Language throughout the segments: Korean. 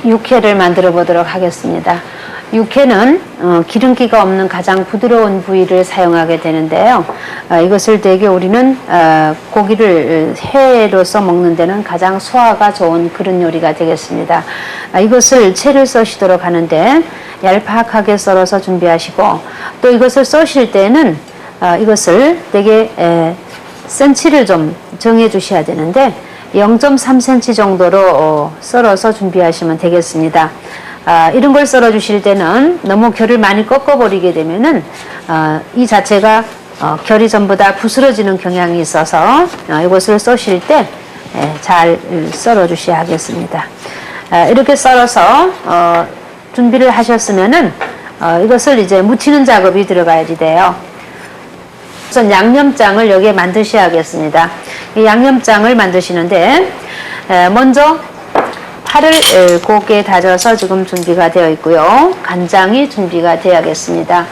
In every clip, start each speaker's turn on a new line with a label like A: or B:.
A: 육회를 만들어 보도록 하겠습니다. 육회는 기름기가 없는 가장 부드러운 부위를 사용하게 되는데요. 이것을 대개 우리는 고기를 회로서 먹는 데는 가장 소화가 좋은 그런 요리가 되겠습니다. 이것을 채를 써시도록 하는데 얄팍하게 썰어서 준비하시고, 또 이것을 써실 때는 이것을 되게 센치를 좀 정해 주셔야 되는데 0.3cm 정도로 썰어서 준비하시면 되겠습니다. 이런 걸 썰어 주실 때는 너무 결을 많이 꺾어 버리게 되면은 이 자체가 결이 전부 다 부스러지는 경향이 있어서 이것을 써실 때 잘 썰어 주셔야 하겠습니다. 이렇게 썰어서 준비를 하셨으면은 이것을 이제 무치는 작업이 들어가야지 돼요. 우선 양념장을 여기에 만드셔야겠습니다. 이 양념장을 만드시는데 먼저 파를 곱게 다져서 지금 준비가 되어 있고요. 간장이 준비가 되어야겠습니다.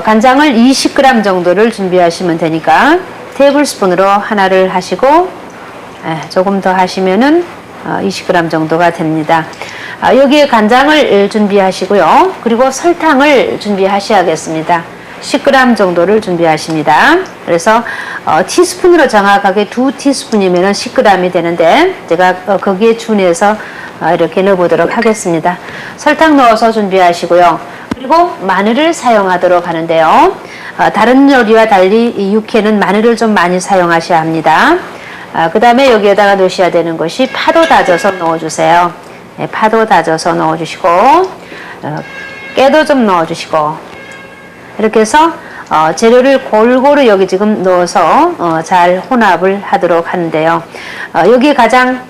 A: 간장을 20g 정도를 준비하시면 되니까 테이블스푼으로 하나를 하시고 조금 더 하시면은 20g 정도가 됩니다. 여기에 간장을 준비하시고요. 그리고 설탕을 준비하셔야겠습니다. 10g 정도를 준비하십니다. 그래서 티스푼으로 정확하게 2티스푼이면 10g이 되는데 제가 거기에 준해서 이렇게 넣어보도록 하겠습니다. 설탕 넣어서 준비하시고요. 그리고 마늘을 사용하도록 하는데요. 다른 요리와 달리 이 육회는 마늘을 좀 많이 사용하셔야 합니다. 그 다음에 여기에다가 넣으셔야 되는 것이 파도 다져서 넣어주세요. 파도 다져서 넣어주시고 깨도 좀 넣어주시고, 이렇게 해서 재료를 골고루 여기 지금 넣어서 잘 혼합을 하도록 하는데요. 여기에 가장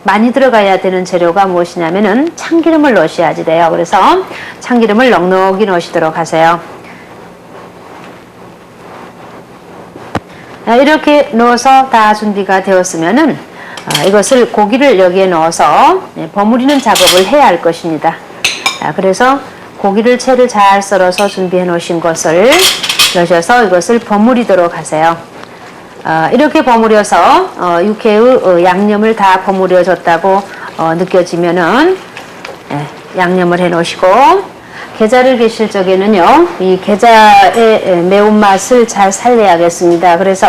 A: 많이 들어가야 되는 재료가 무엇이냐면은 참기름을 넣으셔야지 돼요. 그래서 참기름을 넉넉히 넣으시도록 하세요. 이렇게 넣어서 다 준비가 되었으면은 이것을 고기를 여기에 넣어서 버무리는 작업을 해야 할 것입니다. 그래서 고기를 채를 잘 썰어서 준비해 놓으신 것을 넣으셔서 이것을 버무리도록 하세요. 이렇게 버무려서 육회의 양념을 다 버무려 줬다고 느껴지면은 양념을 해 놓으시고, 게장을 계실 적에는요, 이 게장의 매운맛을 잘 살려야겠습니다. 그래서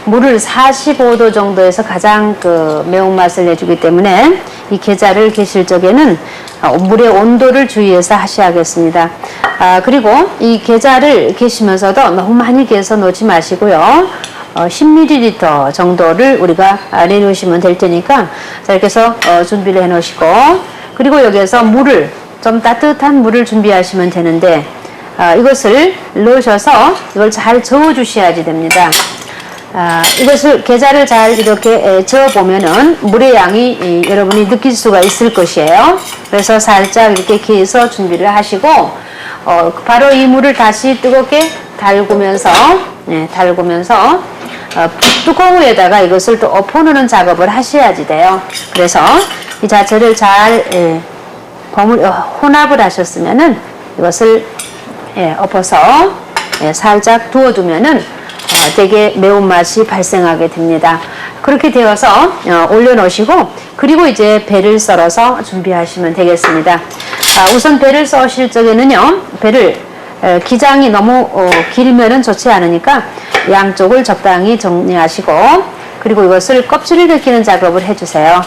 A: 물을 45도 정도에서 가장 매운맛을 내주기 때문에 이 게장을 계실 적에는 물의 온도를 주의해서 하셔야겠습니다. 그리고 이 게장을 계시면서도 너무 많이 개서 넣지 마시고요. 10ml 정도를 우리가 내놓으시면 될 테니까 자, 이렇게 해서 준비를 해 놓으시고, 그리고 여기에서 물을 좀 따뜻한 물을 준비하시면 되는데 이것을 넣으셔서 이걸 잘 저어 주셔야지 됩니다. 이것을 게장을 잘 이렇게 저어 보면은 물의 양이 여러분이 느낄 수가 있을 것이에요. 그래서 살짝 이렇게 개서 준비를 하시고 바로 이 물을 다시 뜨겁게 달구면서 뚜껑 위에다가 이것을 또 엎어놓는 작업을 하셔야지 돼요. 그래서 이 자체를 잘 혼합을 하셨으면은 이것을 엎어서 살짝 두어두면은 되게 매운맛이 발생하게 됩니다. 그렇게 되어서 올려놓으시고, 그리고 이제 배를 썰어서 준비하시면 되겠습니다. 우선 배를 써실 적에는요, 배를 기장이 너무 길면은 좋지 않으니까 양쪽을 적당히 정리하시고, 그리고 이것을 껍질을 벗기는 작업을 해주세요.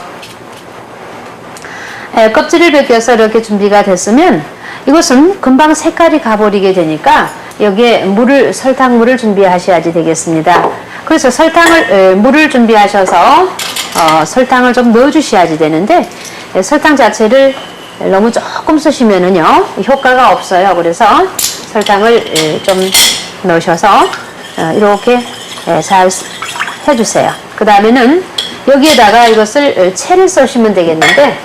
A: 껍질을 벗겨서 이렇게 준비가 됐으면 이것은 금방 색깔이 가버리게 되니까 여기에 설탕물을 준비하셔야지 되겠습니다. 그래서 물을 준비하셔서 설탕을 좀 넣어주셔야지 되는데 설탕 자체를 너무 조금 쓰시면은요 효과가 없어요. 그래서 설탕을 좀 넣으셔서 이렇게 잘 해주세요. 그 다음에는 여기에다가 이것을 채를 써시면 되겠는데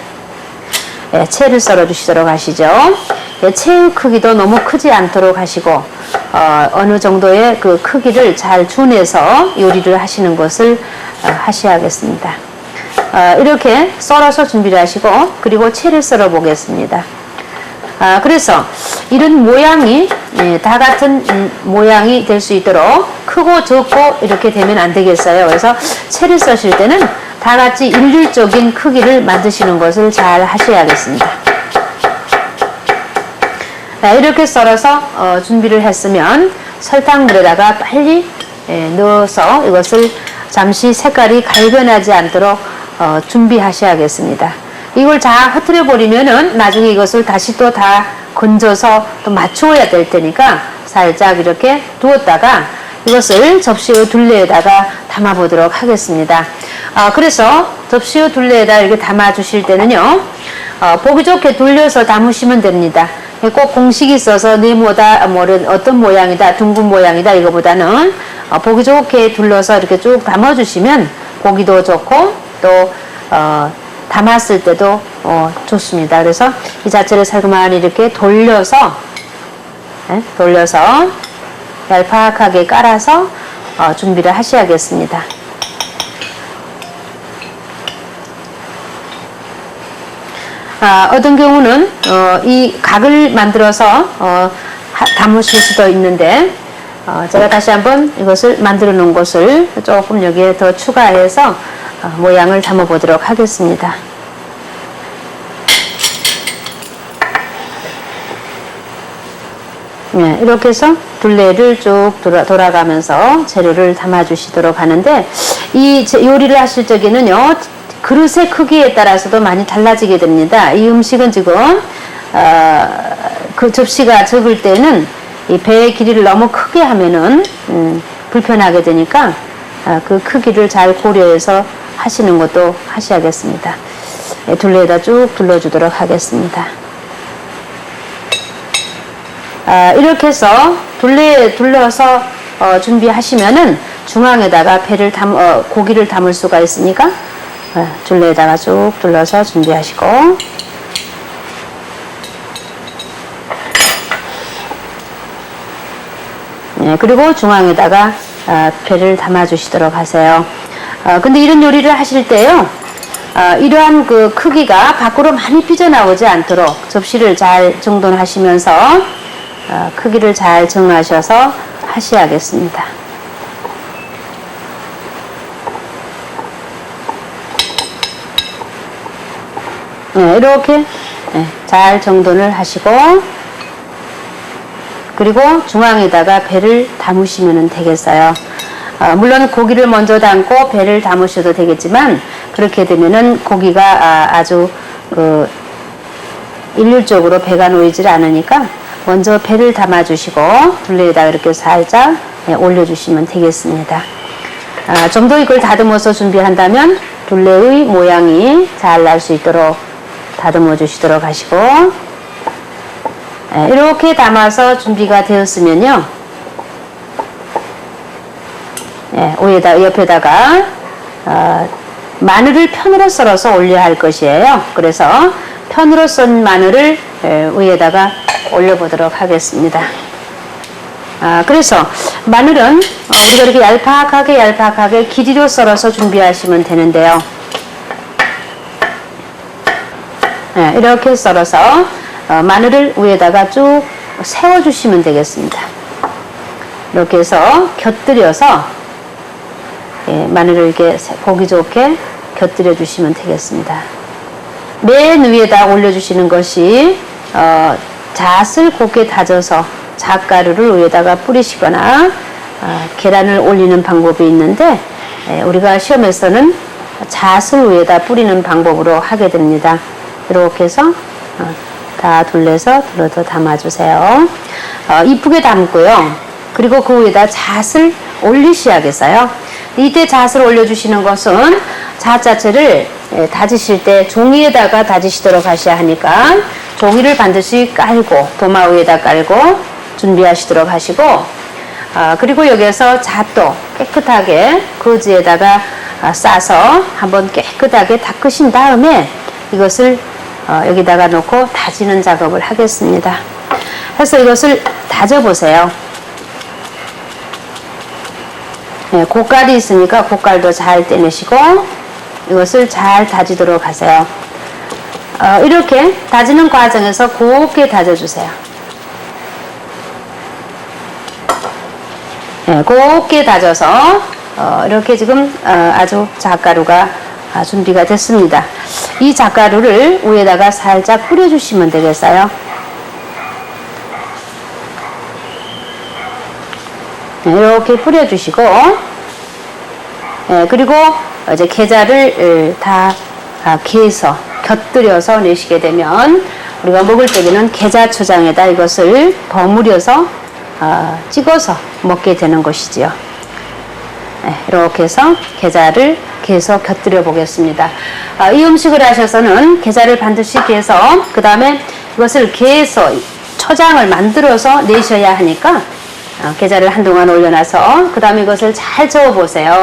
A: 채를 썰어 주시도록 하시죠. 채의 크기도 너무 크지 않도록 하시고 어느 정도의 그 크기를 잘 준해서 요리를 하시는 것을 하셔야겠습니다. 이렇게 썰어서 준비를 하시고, 그리고 채를 썰어 보겠습니다. 그래서 이런 모양이 다 같은 모양이 될 수 있도록 크고 적고 이렇게 되면 안 되겠어요. 그래서 채를 써실 때는 다 같이 일률적인 크기를 만드시는 것을 잘 하셔야겠습니다. 자, 이렇게 썰어서 준비를 했으면 설탕물에다가 빨리 넣어서 이것을 잠시 색깔이 갈변하지 않도록 준비하셔야겠습니다. 이걸 잘 흐트려 버리면은 나중에 이것을 다시 또 다 건져서 또 맞추어야 될 테니까 살짝 이렇게 두었다가 이것을 접시의 둘레에다가 담아 보도록 하겠습니다. 그래서 접시의 둘레에다 이렇게 담아 주실 때는요, 보기 좋게 돌려서 담으시면 됩니다. 꼭 공식이 있어서 네모다, 어떤 모양이다, 둥근 모양이다, 이거보다는 보기 좋게 둘러서 이렇게 쭉 담아주시면 보기도 좋고 또 담았을 때도 좋습니다. 그래서 이 자체를 살그만 이렇게 돌려서 얄팍하게 깔아서 준비를 하셔야겠습니다. 어떤 경우는 이 각을 만들어서 담으실 수도 있는데 제가 다시 한번 이것을 만들어 놓은 것을 조금 여기에 더 추가해서 모양을 담아 보도록 하겠습니다. 네, 이렇게 해서 둘레를 쭉 돌아가면서 재료를 담아 주시도록 하는데, 이 요리를 하실 적에는요, 그릇의 크기에 따라서도 많이 달라지게 됩니다. 이 음식은 지금 그 접시가 적을 때는 이 배의 길이를 너무 크게 하면은 불편하게 되니까 그 크기를 잘 고려해서 하시는 것도 하셔야겠습니다. 둘레에다 쭉 둘러주도록 하겠습니다. 이렇게 해서 둘레에 둘러서 준비하시면은 중앙에다가 고기를 담을 수가 있으니까 둘레에다가 쭉 둘러서 준비하시고, 그리고 중앙에다가 배를 담아 주시도록 하세요. 근데 이런 요리를 하실 때요, 이러한 그 크기가 밖으로 많이 삐져나오지 않도록 접시를 잘 정돈하시면서 크기를 잘 정하셔서 하셔야겠습니다. 이렇게 잘 정돈을 하시고, 그리고 중앙에다가 배를 담으시면 되겠어요. 물론 고기를 먼저 담고 배를 담으셔도 되겠지만, 그렇게 되면은 고기가 아주 일률적으로 배가 놓이질 않으니까 먼저 배를 담아 주시고 둘레에다 이렇게 살짝 올려주시면 되겠습니다. 좀 더 이걸 다듬어서 준비한다면 둘레의 모양이 잘 날 수 있도록 다듬어 주시도록 하시고, 이렇게 담아서 준비가 되었으면요, 옆에다가 마늘을 편으로 썰어서 올려야 할 것이에요. 그래서 편으로 썬 마늘을 위에다가 올려보도록 하겠습니다. 그래서 마늘은 우리가 이렇게 얄팍하게 길이로 썰어서 준비하시면 되는데요. 이렇게 썰어서 마늘을 위에다가 쭉 세워주시면 되겠습니다. 이렇게 해서 곁들여서 마늘을 이렇게 보기 좋게 곁들여 주시면 되겠습니다. 맨 위에다 올려주시는 것이 잣을 곱게 다져서 잣가루를 위에다가 뿌리시거나 계란을 올리는 방법이 있는데, 우리가 시험에서는 잣을 위에다 뿌리는 방법으로 하게 됩니다. 이렇게 해서 다 둘러서 담아주세요. 이쁘게 담고요. 그리고 그 위에다 잣을 올리셔야겠어요. 이때 잣을 올려주시는 것은 잣 자체를 다지실 때 종이에다가 다지시도록 하셔야 하니까 종이를 반드시 깔고 도마 위에다 깔고 준비하시도록 하시고, 그리고 여기에서 잣도 깨끗하게 거즈에다가 싸서 한번 깨끗하게 닦으신 다음에 이것을 여기다가 놓고 다지는 작업을 하겠습니다. 해서 이것을 다져보세요. 고깔이 있으니까 고깔도 잘 떼내시고 이것을 잘 다지도록 하세요. 이렇게 다지는 과정에서 곱게 다져주세요. 곱게 다져서 이렇게 지금 아주 잣가루가 준비가 됐습니다. 이 잣가루를 위에다가 살짝 뿌려주시면 되겠어요. 이렇게 뿌려주시고, 그리고 이제 게자를 다 개서 곁들여서 내시게 되면 우리가 먹을 때에는 게자초장에다 이것을 버무려서 찍어서 먹게 되는 것이지요. 이렇게 해서 게자를 개서 곁들여 보겠습니다. 이 음식을 하셔서는 게자를 반드시 개서 그 다음에 이것을 개서 초장을 만들어서 내셔야 하니까 게자를 한동안 올려놔서 그 다음에 이것을 잘 저어 보세요.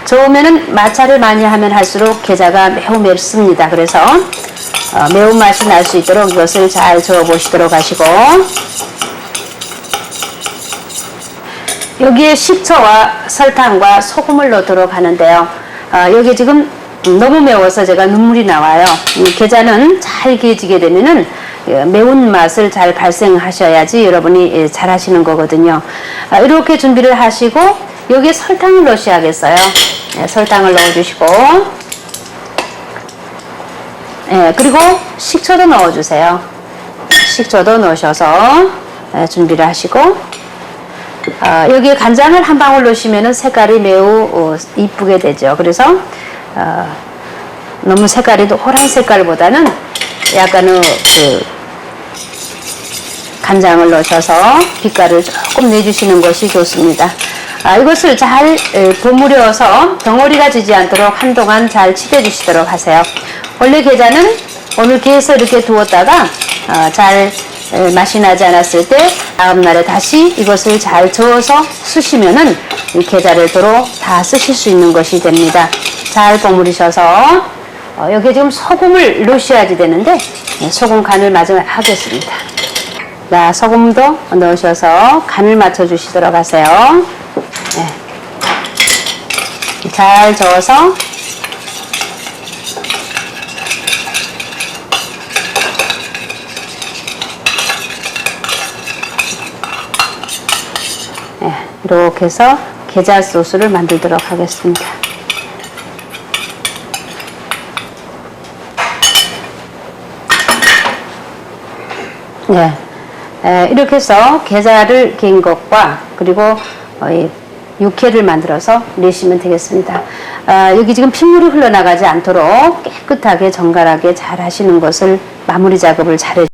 A: 저으면은 마찰을 많이 하면 할수록 게자가 매우 맵습니다. 그래서 매운맛이 날 수 있도록 이것을 잘 저어 보시도록 하시고, 여기에 식초와 설탕과 소금을 넣도록 하는데요. 여기 지금 너무 매워서 제가 눈물이 나와요. 게자는 잘 개지게 되면은 매운맛을 잘 발생하셔야지 여러분이 잘 하시는 거거든요. 이렇게 준비를 하시고 여기에 설탕을 넣으셔야겠어요. 설탕을 넣어주시고, 그리고 식초도 넣어주세요. 식초도 넣으셔서 준비를 하시고, 여기에 간장을 한 방울 넣으시면 색깔이 매우 이쁘게 되죠. 그래서 너무 색깔이 노란 색깔보다는 약간의 간장을 넣으셔서 빛깔을 조금 내주시는 것이 좋습니다. 이것을 잘 버무려서 덩어리가 지지 않도록 한동안 잘 치대 주시도록 하세요. 원래 게자는 오늘 개에서 이렇게 두었다가 잘 맛이 나지 않았을 때 다음날에 다시 이것을 잘 저어서 쓰시면은 이 게자를 도로 다 쓰실 수 있는 것이 됩니다. 잘 버무리셔서 여기에 지금 소금을 넣으셔야지 되는데 소금 간을 마저 하겠습니다. 자, 소금도 넣으셔서 간을 맞춰 주시도록 하세요. 잘 저어서 이렇게 해서 게자 소스를 만들도록 하겠습니다. 이렇게 해서 게자를 갠 것과 그리고 육회를 만들어서 내시면 되겠습니다. 여기 지금 핏물이 흘러나가지 않도록 깨끗하게 정갈하게 잘 하시는 것을 마무리 작업을 잘 해주세요.